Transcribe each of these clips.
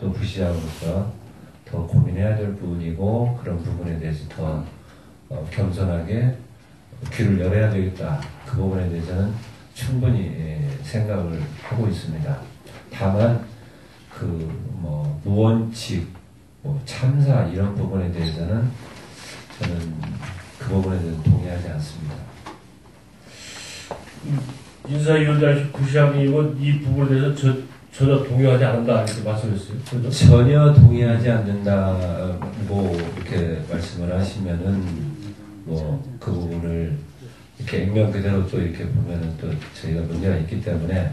또 부시장으로서 더 고민해야 될 부분이고 그런 부분에 대해서 더 겸손하게 귀를 열어야 되겠다. 그 부분에 대해서는 충분히 생각을 하고 있습니다. 다만 무원칙, 참사 이런 부분에 대해서는 저는 그 부분에 대해서 동의하지 않습니다. 인사위원장 구시장님은 이 부분에 대해서 전혀 동의하지 않는다 이렇게 말씀했어요. 그렇죠? 전혀 동의하지 않는다고 이렇게 말씀을 하시면은 그 부분을 이렇게 액면 그대로 또 이렇게 보면은 또 저희가 문제가 있기 때문에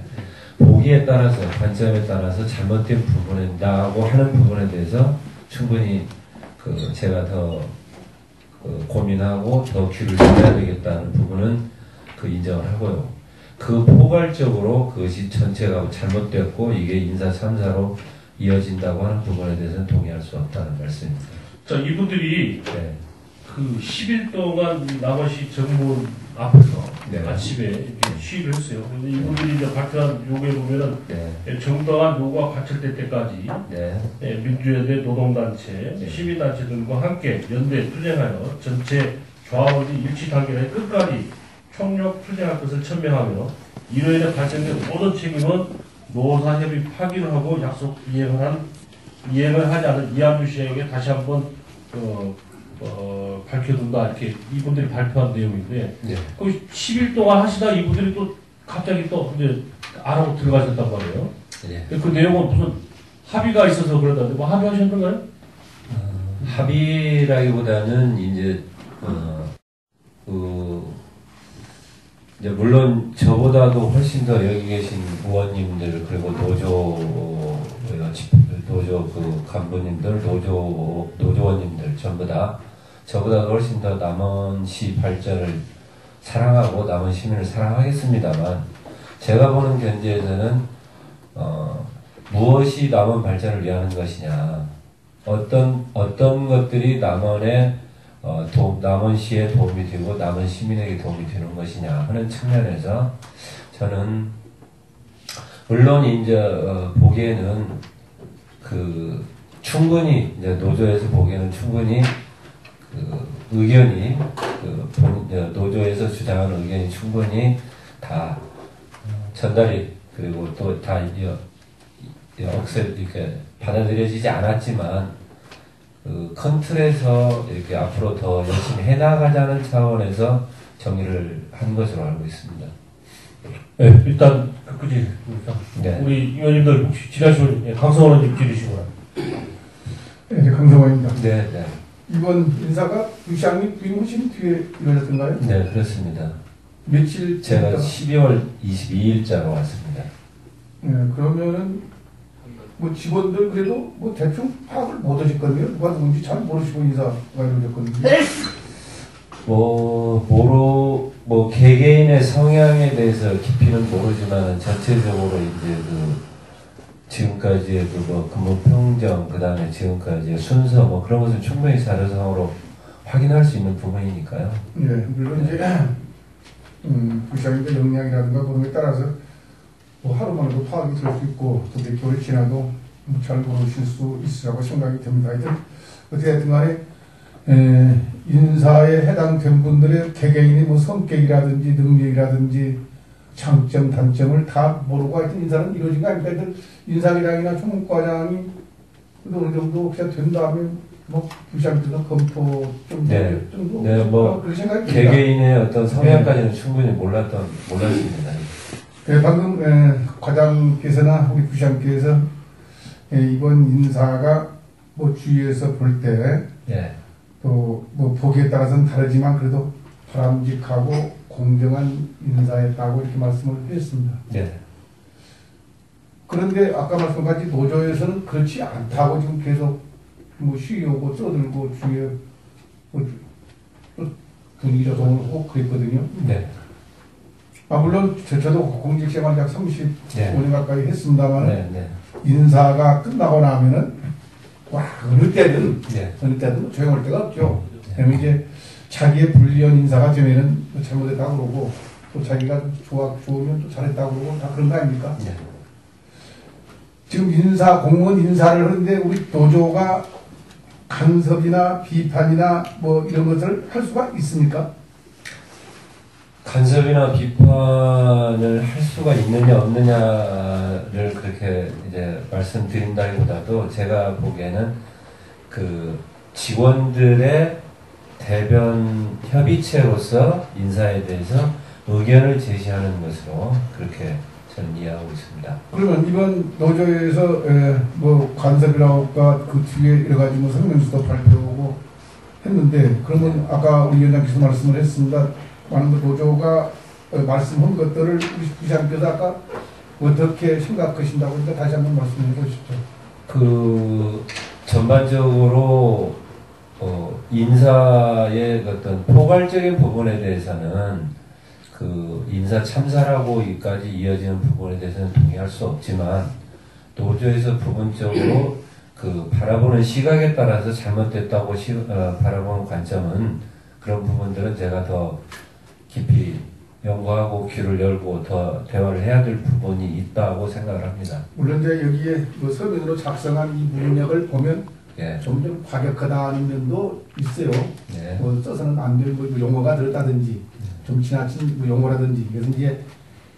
보기에 따라서 관점에 따라서 잘못된 부분이다고 하는 부분에 대해서 충분히 제가 더 고민하고 더 귀를 열어야 되겠다는 부분은 인정을 하고요. 포괄적으로 그것이 전체가 잘못됐고 이게 인사 참사로 이어진다고 하는 부분에 대해서는 동의할 수 없다는 말씀입니다. 자, 이분들이 네. 10일 동안 남원시 정문 앞에서 네. 아침에 이렇게 시위를 했어요. 그런데 이분들이 이제 발표한 요구에 보면은 네. 정당한 요구가 관철될 때까지 네. 민주연대, 노동단체, 네. 시민단체 등과 함께 연대 투쟁하여 전체 좌우의 일치 단계를 끝까지 총력 투쟁할 것을 천명하며 이로 인해 발생된 모든 책임은 노사협의 파기를 하고 약속 이행을 하지 않은 이한주 씨에게 다시 한번 밝혀둔다 이렇게 이분들이 발표한 내용인데 네. 그 10일 동안 하시다 이분들이 또 갑자기 또 이제 알아고 들어가셨단 말이에요. 네. 그 내용은 무슨 합의가 있어서 그런다는데 뭐 합의하셨는가요? 합의라기보다는 이제 이제 물론 저보다도 훨씬 더 여기 계신 의원님들 그리고 노조 간부님들 노조원님들 전부 다 저보다 훨씬 더 남원시 발전을 사랑하고 남원 시민을 사랑하겠습니다만 제가 보는 견지에서는 무엇이 남원 발전을 위하는 것이냐 어떤 것들이 남원시에 도움이 되고 남원 시민에게 도움이 되는 것이냐 하는 측면에서 저는 물론 이제 보기에는 충분히 이제 노조에서 보기에는 충분히 의견이 노조에서 주장하는 의견이 충분히 다 전달이 그리고 또 다 이렇게 받아들여지지 않았지만 큰 틀에서 이렇게 앞으로 더 열심히 해나가자는 차원에서 정리를 한 것으로 알고 있습니다. 네, 일단 네. 우리 의원님들 혹시 지나시면 강성원 의원님 들으시구나. 네, 강성원입니다. 네, 네. 이번 인사가 부시장님 부임하신 뒤에 이루어졌던가요? 네, 그렇습니다. 며칠 제가 12월 22일자로 왔습니다. 네, 그러면은 직원들 그래도 대충 파악을 못 하셨거든요. 누가 누군지 잘 모르시고 인사가 이루어졌거든요. 개개인의 성향에 대해서 깊이는 모르지만 전체적으로 이제 지금까지의 근무평정 그다음에 지금까지의 순서 그런 것은 충분히 자료상으로 확인할 수 있는 부분이니까요. 네, 물론 이제 부시장님의 역량이라든가 그런 것에 따라서 하루만에도 파악이 될 수 있고 또 몇 개월이 지나도 잘 모르실 수 있으라고 생각이 됩니다. 하여튼 어쨌든 간에 인사에 해당된 분들의 개개인의 성격이라든지 능력이라든지 장점, 단점을 다 모르고 하여튼 인사는 이루어진 거 아닙니까? 인사기장이나 총무과장이 어느 정도 혹시 된다면 부시장님께서 검토 정도 그런 생각이 듭니다. 개개인의 어떤 성향까지는 충분히 몰랐습니다. 네, 방금 과장께서나 우리 부시장께서 이번 인사가 주위에서 볼 때 또 보기에 따라서는 다르지만 그래도 바람직하고 공정한 인사였다고 이렇게 말씀을 했습니다. 네. 그런데 아까 말씀까지 노조에서는 그렇지 않다고 지금 계속 시위 오고 떠들고 주위에 분위기가 오고 그랬거든요. 네. 물론 저도 공직생활 약 35년 가까이 했습니다만 네. 인사가 끝나고 나면은 어느 때든 조용할 데가 없죠. 그러면 이제 자기의 불리한 인사가 되면은 잘못했다고 그러고 또 자기가 좋으면 또 잘했다고 그러고 다 그런 거 아닙니까? 지금 공무원 인사를 하는데 우리 노조가 간섭이나 비판이나 뭐 이런 것들을 할 수가 있습니까? 간섭이나 비판을 할 수가 있느냐 없느냐를 그렇게 이제 말씀드린다기보다도 제가 보기에는 그 직원들의 대변 협의체로서 인사에 대해서 의견을 제시하는 것으로 그렇게 저는 이해하고 있습니다. 그러면 이번 노조에서 뭐 간섭이라고가 그 뒤에 여러 가지 뭐 성명서도 발표하고 했는데 그러면 아까 우리 위원장께서 말씀을 했습니다. 많은 그 노조가 말씀한 것들을 우리 부장께서 아까 어떻게 생각하신다고 하니까 다시 한번 말씀해 보십시오. 그 전반적으로 인사의 어떤 포괄적인 부분에 대해서는 그 인사 참사라고까지 이어지는 부분에 대해서는 동의할 수 없지만 노조에서 부분적으로 그 바라보는 시각에 따라서 잘못됐다고 바라보는 관점은 그런 부분들은 제가 더 깊이 연구하고 귀를 열고 더 대화를 해야 될 부분이 있다고 생각을 합니다. 물론 이제 여기에 그 서면으로 작성한 이 문맥을 보면 예. 좀 과격하다는 면도 있어요. 예. 뭐 써서는 안 될 뭐 용어가 들었다든지 좀 지나친 뭐 용어라든지 그래서 이제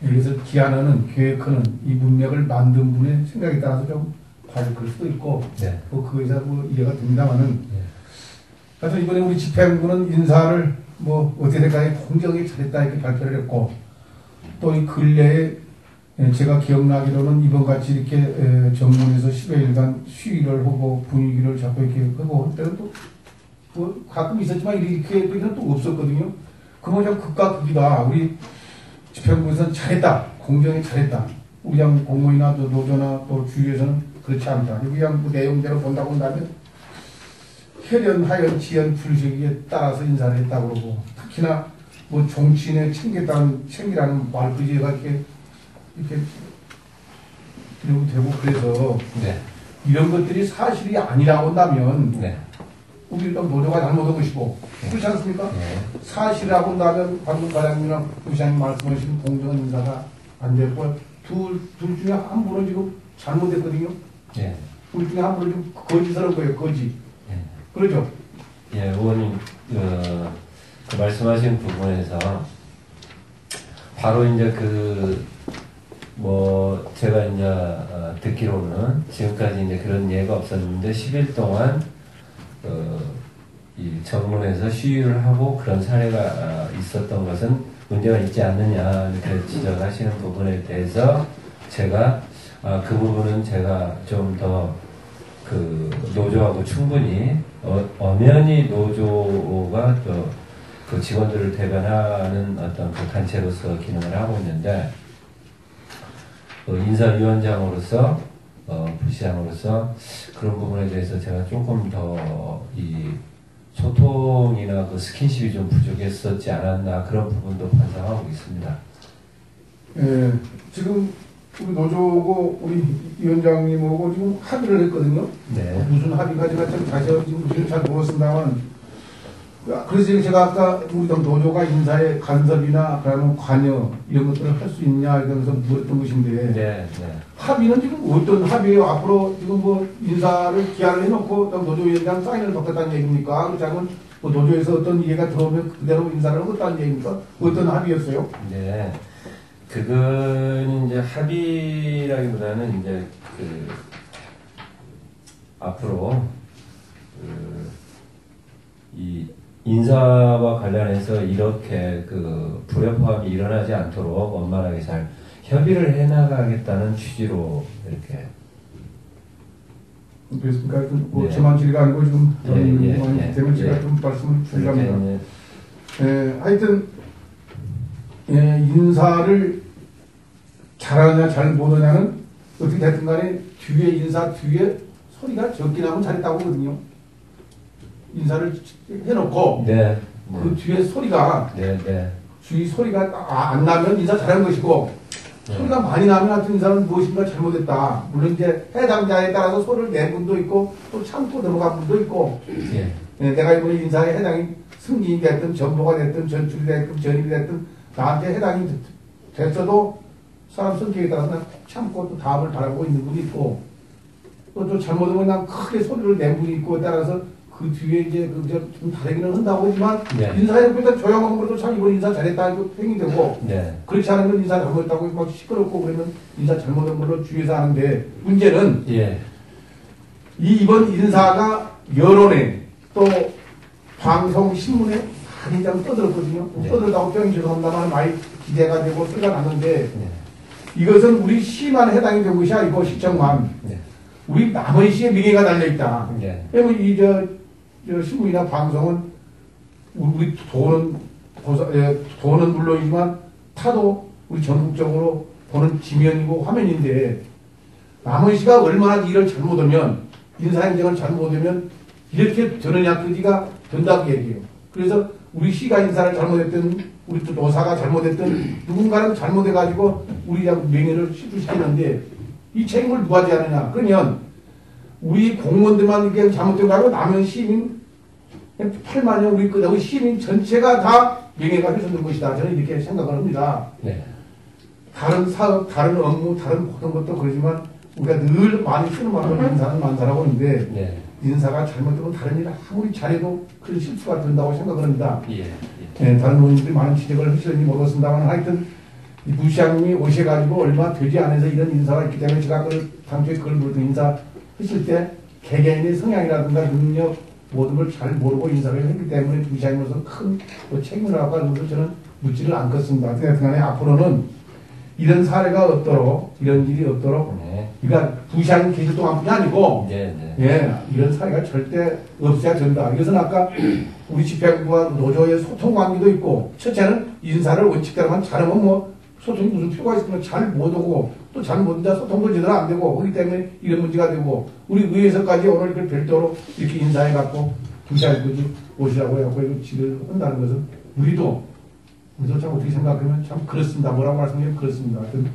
여기서 기한하는 계획하는 이 문맥을 만든 분의 생각에 따라서 좀 과격할 수도 있고 네. 뭐 그거에서 뭐 이해가 됩니다만은 예. 그래서 이번에 우리 집행부는 인사를 뭐 어떻게 될까요? 공정히 잘했다 이렇게 발표를 했고 또 이 근래에 제가 기억나기로는 이번 같이 이렇게 정문에서 10여일간 시위를 하고 분위기를 잡고 이렇게 하고 할 때는 또 뭐 가끔 있었지만 이렇게 얘기는 또 없었거든요. 그건 그냥 극과 극이다. 우리 집행부에서는 잘했다. 공정히 잘했다. 우리 그냥 공무원이나 또 노조나 또 주위에서는 그렇지 않다. 여기 그냥 그 내용대로 본다고 한다면 혈연, 하연, 지연, 불식에 따라서 인사를 했다고 그러고 특히나 뭐 정치인의 챙기라는 말그지가 이렇게 이러고 되고 그래서 네. 이런 것들이 사실이 아니라고 한다면 네. 우리 노조가 잘못한 것이고 그렇지 않습니까? 네. 사실이라고 한다면 방금 과장님이랑 부시장님 말씀하신 공정한 인사가 안 됐고 둘 중에 한 분은 지금 잘못했거든요. 네. 둘 중에 한 분은 지금 거짓을 한 거예요. 거짓. 네. 그러죠? 예, 의원님, 그 말씀하신 부분에서 바로 이제 제가 이제 듣기로는 지금까지 이제 그런 예가 없었는데 10일 동안 이 정문에서 시위를 하고 그런 사례가 있었던 것은 문제가 있지 않느냐 이렇게 지적하시는 부분에 대해서 제가 그 부분은 제가 좀 더 그 노조하고 충분히 엄연히 노조가 그 직원들을 대변하는 어떤 그 단체로서 기능을 하고 있는데 인사위원장으로서 부시장으로서 그런 부분에 대해서 제가 조금 더 이 소통이나 그 스킨십이 좀 부족했었지 않았나 그런 부분도 반성하고 있습니다. 예, 지금 우리 노조고 우리 위원장님하고 지금 합의를 했거든요. 네. 무슨 합의까지가 좀 다시 지금 잘 모르겠습니다만 그래서 제가 아까 우리 노조가 인사에 간섭이나 그러면 관여 이런 것들을 할 수 있냐 이러면서 물었던 것인데 네. 네. 합의는 지금 어떤 합의예요? 앞으로 지금 뭐 인사를 기한을 해놓고 노조위원장 사인을 받겠다는 얘기입니까? 그렇지 않으면 뭐 노조에서 어떤 이해가 들어오면 그대로 인사를 하겠다는 얘기입니까? 어떤 합의였어요? 네. 그거는 이제 합의라기보다는 이제 앞으로 이 인사와 관련해서 이렇게 불협화음이 일어나지 않도록 원만하게 잘 협의를 해나가겠다는 취지로 이렇게. 그렇습니까? 뭐 네. 저만 질의가 아니고 지금 예. 되면 제가 예. 좀 말씀을 드리려합니다. 이렇게 하여튼 인사를 잘하느냐 잘 못하냐는 어떻게 됐든 간에 인사 뒤에 소리가 적긴 하면 잘했다고 하거든요. 인사를 해놓고 네. 그 뒤에 소리가 네. 주위 소리가 안 나면 인사 잘한 것이고 소리가 많이 나면 하여튼 인사는 무엇인가 잘못했다. 물론 이제 해당자에 따라서 소리를 낸 분도 있고 또 참고 넘어간 분도 있고 예. 내가 이번에 인사에 해당이 승진이 됐든 전보가 됐든 전출이 됐든 전입이 됐든 나한테 해당이 됐어도 사람 성격에 따라서 꼭 참고 또 다음을 바라보고 있는 분이 있고 또 잘못하면 난 크게 소리를 낸 분이 있고 따라서 그 뒤에 이제 좀 다르기는 한다고 하지만 네. 인사해보니까 조용한 것도 참 이번 인사 잘했다 이거 팽이되고 네. 그렇지 않으면 인사 잘못했다고 막 시끄럽고 그러면 인사 잘못한 걸로 주의해서 하는데 문제는 예. 이번 인사가 여론에 또 방송 신문에 많이 좀 떠들었거든요. 네. 떠들다고 뿅이 죄송합니다만 많이 기대가 되고 소리가 났는데 네. 이것은 우리 시만 해당이 되는 것이 아니고 시청만 네. 우리 남은 시의 명예가 달려있다. 네. 왜냐면 저 신문이나 방송은 우리 돈은 물론이지만 타도 우리 전국적으로 보는 지면이고 화면인데 남은 시가 얼마나 일을 잘못하면 인사행정을 잘못하면 이렇게 되느냐 그지가 된다고 얘기해요. 그래서 우리 시가 인사를 잘못했든 우리 또 노사가 잘못했든 누군가는 잘못해가지고 우리 명예를 실추시키는데 이 책임을 누가 져야 하느냐. 그러면 우리 공무원들만 이렇게 잘못된 거 아니고 남은 시민 8만여 우리 시민 전체가 다 명예가 훼손된 것이다. 저는 이렇게 생각을 합니다. 네. 다른 사업, 다른 업무, 다른 모든 것도 그러지만 우리가 늘 많이 쓰는 말로 인사는 만사라고 하는데 네. 인사가 잘못되면 다른 일을 아무리 잘해도 큰 실수가 된다고 생각을 합니다. 예. 예, 다른 의원님들이 많은 지적을 하시는지 모르겠습니다만 하여튼 이 부시장님이 오셔가지고 얼마 되지 않아서 이런 인사가 있기 때문에 제가 당초에 그걸 모두 인사했을 때 개개인의 성향이라든가 능력 모든 걸 잘 모르고 인사를 했기 때문에 부시장님으로서 큰 책임을 하고 하는 것을 저는 묻지를 않겠습니다. 하여튼 간에 앞으로는 이런 사례가 없도록 이런 일이 없도록 네. 그러니까 부시장님 계실 동안뿐이 아니고 네. 네. 예, 이런 사례가 절대 없어야 된다. 이것은 아까 우리 집행부와 노조의 소통 관계도 있고, 첫째는 인사를 원칙대로만 잘하면 뭐 소통이 무슨 필요가 있으면 잘 못하고 또 잘 못한다 소통도 제대로 안 되고 그렇기 때문에 이런 문제가 되고 우리 의회에서까지 오늘 이걸 별도로 이렇게 인사해갖고 부시장님까지 오시라고 해갖고 이거 지를 한다는 것은 우리도 참 어떻게 생각하면 참 그렇습니다. 뭐라고 말씀드리면 그렇습니다. 하여튼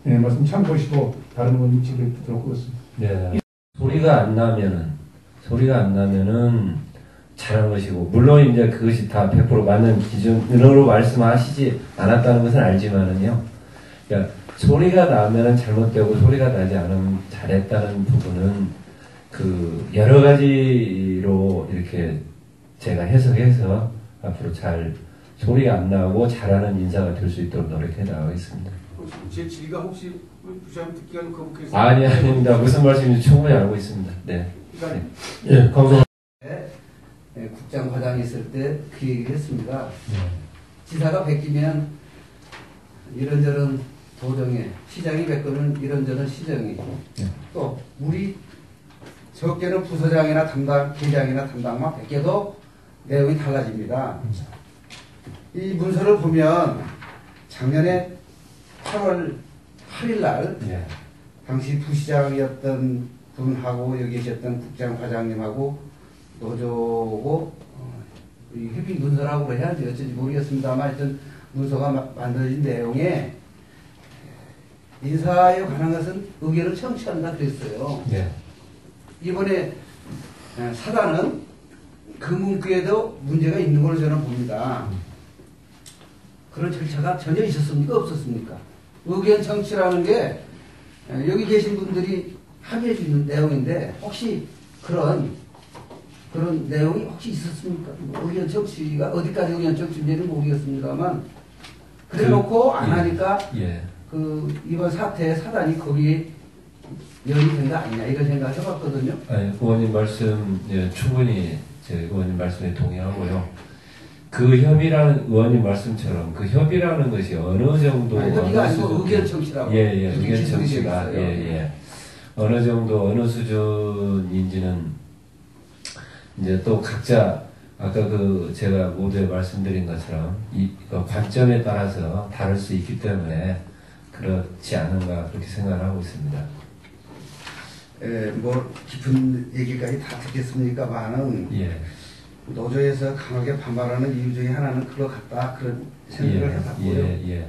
예, 말씀 참고하시고 다른 분이 지를 듣도록 하겠습니다. 네. 소리가 안 나면은 잘한 것이고, 물론 이제 그것이 다 100% 맞는 기준으로 말씀하시지 않았다는 것은 알지만은요. 그러니까 소리가 나면은 잘못되고 소리가 나지 않으면 잘했다는 부분은 그 여러 가지로 이렇게 제가 해석해서 앞으로 잘 소리가 안 나고 잘하는 인사가 될 수 있도록 노력해 나가겠습니다. 제 질의가 혹시 부시장님 듣기에는 거북해서 아닙니다. 무슨 말씀인지 충분히 알고 있습니다. 네. 그러니까 예, 감사합니다. 네, 국장 과장이 있을 때 그 얘기를 했습니다. 지사가 베끼면 이런저런 도정에, 시장이 베끼면 이런저런 시정이, 또 우리 적게는 부서장이나 담당, 계장이나 담당만 베껴도 내용이 달라집니다. 이 문서를 보면 작년에 8월 8일 날 당시 부시장이었던 분하고 여기 계셨던 국장 과장님하고 노조고 이 협의 문서라고 해야지 어쩐지 모르겠습니다만 하여튼 문서가 만들어진 내용에 인사에 관한 것은 의견을 청취한다 그랬어요. 네. 이번에 사단은 그 문구에도 문제가 있는 걸로 저는 봅니다. 그런 절차가 전혀 있었습니까? 없었습니까? 의견 청취라는 게 여기 계신 분들이 합의해 주는 내용인데 혹시 그런 내용이 혹시 있었습니까? 의견 청취가 어디까지 의견 청취인지는 모르겠습니다만 그래 놓고 안 하니까 그 이번 사태의 사단이 거기에 연이 된 거 아니냐 이런 생각을 해봤거든요. 아니, 의원님 말씀 충분히 제 의원님 말씀에 동의하고요. 그 협의라는 의원님 말씀처럼 그 협의라는 것이 어느 정도 협의가 아니고 의견 청취라고. 의견 청취가 어느 정도 어느 수준인지는 이제 또 각자 아까 그 제가 모두에 말씀드린 것처럼 이 관점에 따라서 다를 수 있기 때문에 그렇지 않은가 그렇게 생각을 하고 있습니다. 뭐 깊은 얘기까지 다 듣겠습니까만은 노조에서 강하게 반발하는 이유 중에 하나는 그거 같다 그런 생각을 해봤고요.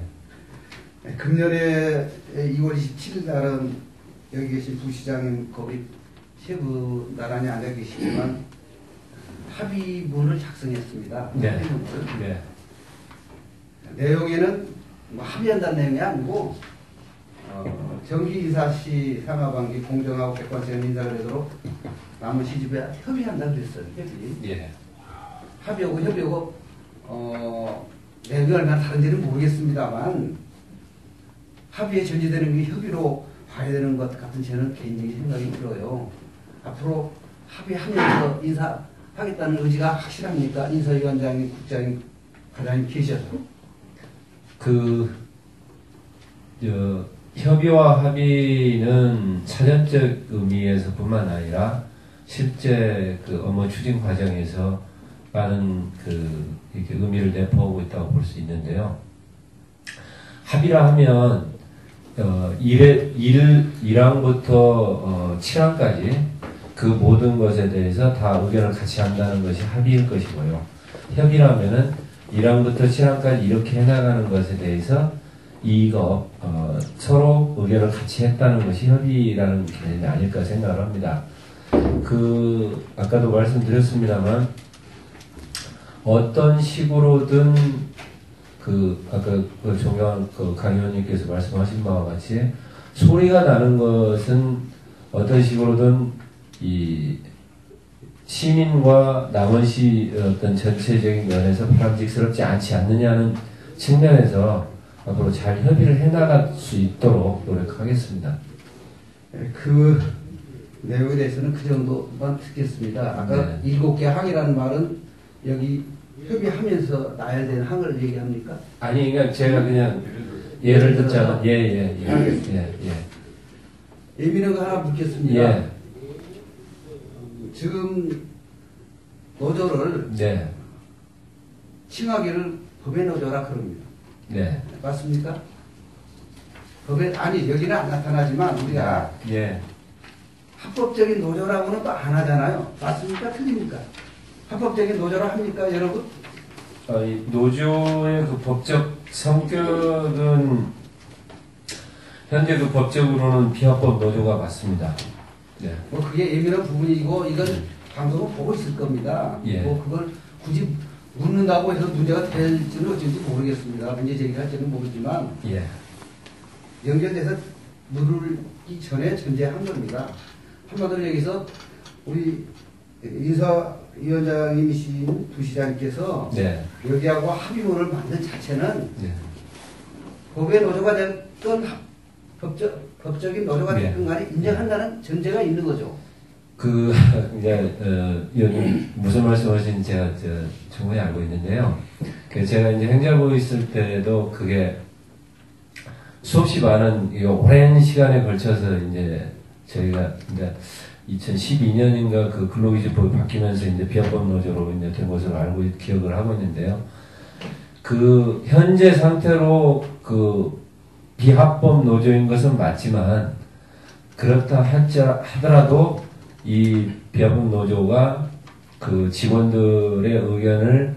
금년에 2월 27일 날은 여기 계신 부시장님 거기 세부 나란히 앉아 계시지만 합의문을 작성했습니다. 합의문을. 내용에는 뭐 합의한다는 내용이 아니고 정기이사시 상하반기 공정하고 객관적인 인사를 되도록 남은 시집에 협의한다고 그랬어요. 협의. 예. 협의하고 내용이 얼마나 다른지는 모르겠습니다만 합의에 전제되는 게 협의로 봐야 되는 것 같은 저는 개인적인 생각이 들어요. 앞으로 합의하면서 인사하겠다는 의지가 확실합니까? 인사위원장이 국장이 과장님 계셔서. 협의와 합의는 사전적 의미에서뿐만 아니라 실제 그 업무 추진 과정에서 많은 이렇게 의미를 내포하고 있다고 볼 수 있는데요. 합의라 하면 1항부터 7항까지 그 모든 것에 대해서 다 의견을 같이 한다는 것이 합의일 것이고요. 협의라면은 1항부터 7항까지 이렇게 해나가는 것에 대해서 서로 의견을 같이 했다는 것이 협의라는 개념이 아닐까 생각을 합니다. 아까도 말씀드렸습니다만, 어떤 식으로든, 아까 존경한 강 의원님께서 말씀하신 바와 같이, 소리가 나는 것은 어떤 식으로든 시민과 남원시 어떤 전체적인 면에서 바람직스럽지 않지 않느냐는 측면에서 앞으로 잘 협의를 해나갈 수 있도록 노력하겠습니다. 그 내용에 대해서는 그 정도만 듣겠습니다. 아까 네. 7개 항이라는 말은 여기 협의하면서 나야 되는 항을 얘기합니까? 아니, 그러니까 제가 그냥 예를 듣자면, 예. 예민한 거 하나 묻겠습니다. 예. 지금 노조를 네. 칭하기를 법의 노조라 그럽니다. 네. 맞습니까? 여기는 안 나타나지만 우리가 예. 합법적인 노조라고는 또 안 하잖아요. 맞습니까? 틀립니까? 합법적인 노조라 합니까, 여러분? 이 노조의 그 법적 성격은 현재 그 법적으로는 비합법 노조가 맞습니다. 네. 뭐 그게 예민한 부분이고 이건 방송을 보고 있을 겁니다. 예. 뭐 그걸 굳이 묻는다고 해서 문제가 될지는 어쩐지 모르겠습니다. 문제 제기할지는 모르지만 예. 연결돼서 물기 전에 전제한 겁니다. 한마디로 얘기해서 우리 인사위원장님이신 부시장님께서 네. 여기하고 합의문을 만든 자체는 네. 법의 노조가 됐건 법적인 노조가 네. 됐건 간에 인정한다는 전제가 있는 거죠. 요즘 무슨 말씀하시는지 제가 충분히 알고 있는데요. 제가 이제 행자부에 있을 때도 그게 수없이 많은, 오랜 시간에 걸쳐서 이제 저희가 이제 2012년인가 그 근로기준법이 바뀌면서 이제 비합법 노조로 이제 된 것으로 기억을 하고 있는데요. 현재 상태로 비합법 노조인 것은 맞지만, 그렇다 하더라도 이 비합법 노조가 직원들의 의견을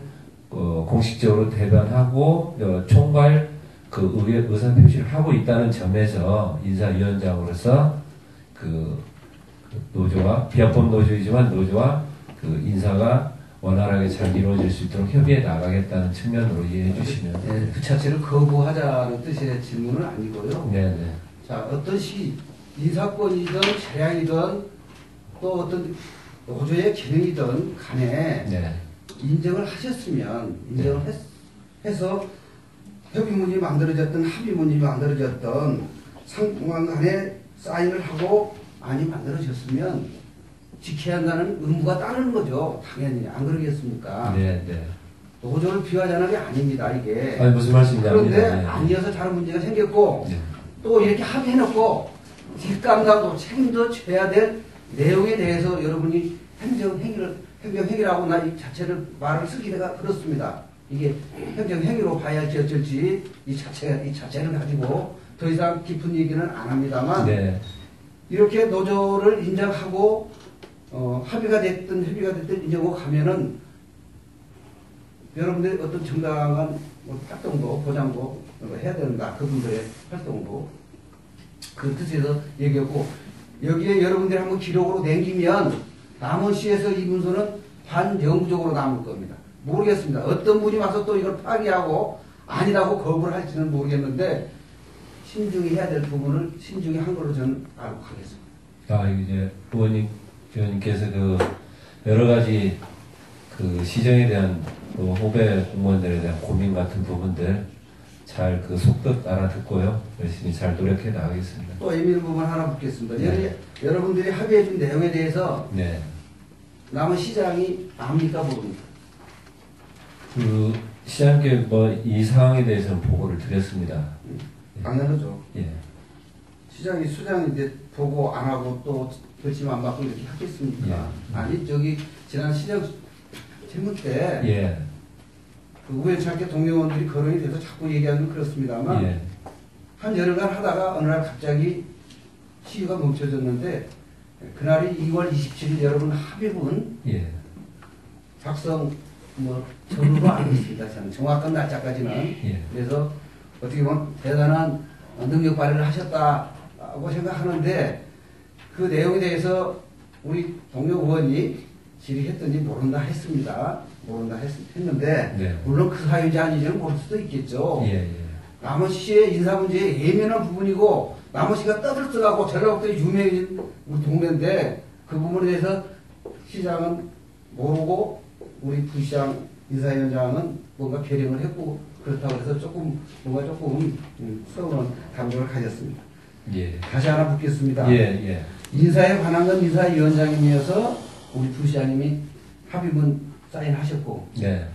공식적으로 대변하고 총괄 의사 표시를 하고 있다는 점에서 인사위원장으로서 노조와 비합법 노조이지만 노조와 인사가 원활하게 잘 이루어질 수 있도록 협의해 나가겠다는 측면으로 이해해 주시면. 네, 그 자체를 거부하자는 뜻의 질문은 아니고요. 네네. 자, 어떤 인사권이든 재량이든 또 어떤 노조의 기능이든 간에 네. 인정을 하셨으면 해서 협의문이 만들어졌던 합의문이 만들어졌던 상황 간에 사인을 하고 많이 만들어졌으면 지켜야 한다는 의무가 따르는 거죠. 당연히. 안 그러겠습니까? 네네. 노조를 비하자는 게 아닙니다, 이게. 아니, 무슨 말씀인지 그런데 압니다. 네. 아니어서 다른 문제가 생겼고 네. 또 이렇게 합의해놓고 뒷감당도 책임도 져야 될 내용에 대해서 여러분이 행정행위라고 나 이 자체를 말을 쓰기가 그렇습니다. 이게 행정행위로 봐야 할지 어쩔지 이 자체를 가지고 더 이상 깊은 얘기는 안 합니다만 네. 이렇게 노조를 인정하고 합의가 됐든 인정하고 가면은 여러분들의 어떤 정당한 활동도 보장도 해야 된다. 그분들의 활동도 그 뜻에서 얘기했고 여기에 여러분들이 한번 기록으로 남기면 남원시에서 이 문서는 반영구적으로 남을 겁니다. 모르겠습니다. 어떤 분이 와서 또 이걸 파기하고 아니라고 거부를 할지는 모르겠는데 신중히 해야 될 부분을 신중히 한 걸로 저는 알고 가겠습니다. 이제 의원님께서 그 여러 가지 그 시정에 대한 그 후배 공무원들에 대한 고민 같은 부분들 잘 그 속뜻 알아듣고요. 열심히 잘 노력해 나가겠습니다. 또 예민한 부분 하나 묻겠습니다. 네. 여러분들이 합의해준 내용에 대해서 네. 남은 시장이 압니까 모릅니까? 그 시장께 뭐 이 상황에 대해서는 보고를 드렸습니다. 당연하죠. 예. 시장이 수장이 이제 보고 안 하고 또 결심 안 받고 이렇게 하겠습니까? 예. 아니 저기 지난 시정 질문 때 예. 그 우연찮게 동료원들이 거론이 돼서 자꾸 얘기하면 그렇습니다만 예. 한 열흘간 하다가 어느 날 갑자기 시위가 멈춰졌는데 그날이 2월 27일 여러분 합의문 예. 작성 전후로 알고 있습니다. 저는 정확한 날짜까지는. 예. 그래서 어떻게 보면 대단한 능력 발휘를 하셨다고 생각하는데 그 내용에 대해서 우리 동료 의원이 질의했더니 모른다 했습니다. 모른다 했는데 네. 물론 그 사유인지 아닌지는 모를 수도 있겠죠. 예. 예. 남원시의 인사 문제에 예민한 부분이고 남원시가 떠들썩하고 전라북도에 유명해진 우리 동네인데 그 부분에 대해서 시장은 모르고 우리 부시장 인사위원장은 뭔가 결정을 했고 그렇다고 해서 조금 서운한 감정을 가졌습니다. 예. 다시 하나 묻겠습니다. 예. 예. 인사에 관한 건 인사위원장님이어서 우리 부시장님이 합의문 사인하셨고 네.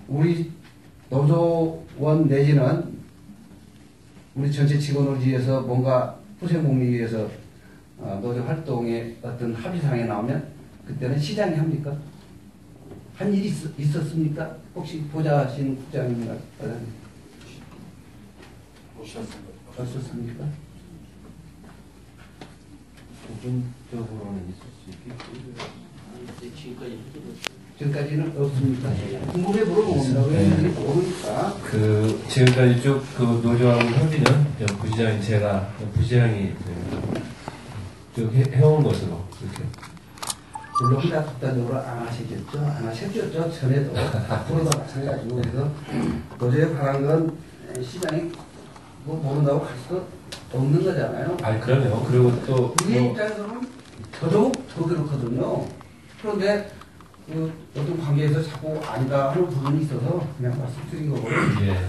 우리 노조원 내지는 우리 전체 직원을 위해서 뭔가 후생복리 위해서 노조 활동에 어떤 합의사항에 나오면 그때는 시장이 합니까? 한 일이 있었습니까? 혹시 보좌하신 국장님과 없었습니까? 부분적으로는 있을 수 있겠죠. 지금까지는 없습니까? 궁금해 물어봅니다. 왜 모르니까. 그 지금까지 쭉 그 노조하고 협의는 부시장이 제가 부시장이 쭉 해온 것으로 그렇게. 물론 다 독단적으로 안 하시겠죠? 안 하셨죠? 전에도 앞으로도 마찬가지고 그래서 노조에 관한 건 시장이 모른다고 할 수도 없는 거잖아요. 아니 그러네요. 그리고 또 우리 입장에서는 더더욱 더 그렇거든요. 그런데 그 어떤 관계에서 자꾸 아니다 하는 부분이 있어서 그냥 말씀드린 거고요. 예.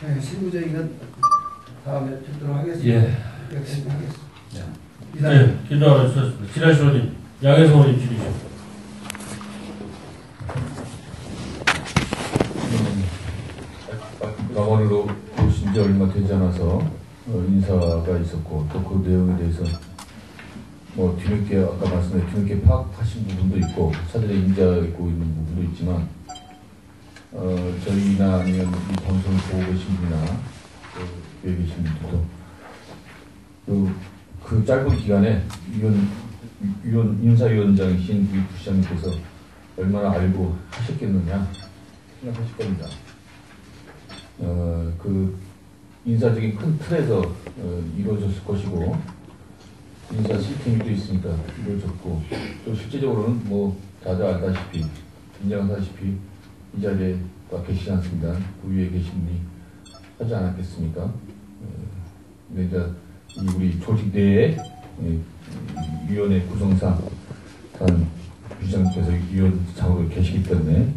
네, 실무적인 건 다음에 듣도록 하겠습니다. 예. 열심히 하겠습니다. 네. 이상입니다. 네, 기도하셨습니다. 지라시 의원님, 양혜성 의원님 질의죠. 강원으로 오신 지 얼마 되지 않아서 인사가 있었고 또 그 내용에 대해서 뭐 뒤늦게 아까 말씀드린 뒤늦게 파악하신 부분도 있고 사전에 인지하고 있는 부분도 있지만 저희나 아니면 이 방송을 보고 계신 분이나 또 여기 계신 분들도 그 짧은 기간에 인사위원장이신 우리 부시장님께서 얼마나 알고 하셨겠느냐 생각하실 겁니다. 그 인사적인 큰 틀에서 이루어졌을 것이고 인사 시스템이 있으니까 이루어졌고 또 실제적으로는 뭐 다들 알다시피 인정하다시피 이 자리에 와 계시지 않습니다. 그 위에 계신 분이 하지 않았겠습니까? 근데 이제 우리 조직 내에 위원회 구성상 부시장님께서 위원장으로 계시기 때문에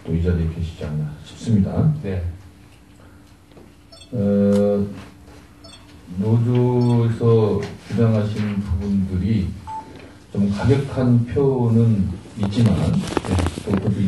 또 이 자리에 계시지 않나 싶습니다. 네. 노조에서 주장하신 부분들이 좀 가격한 표는 있지만 또 그것도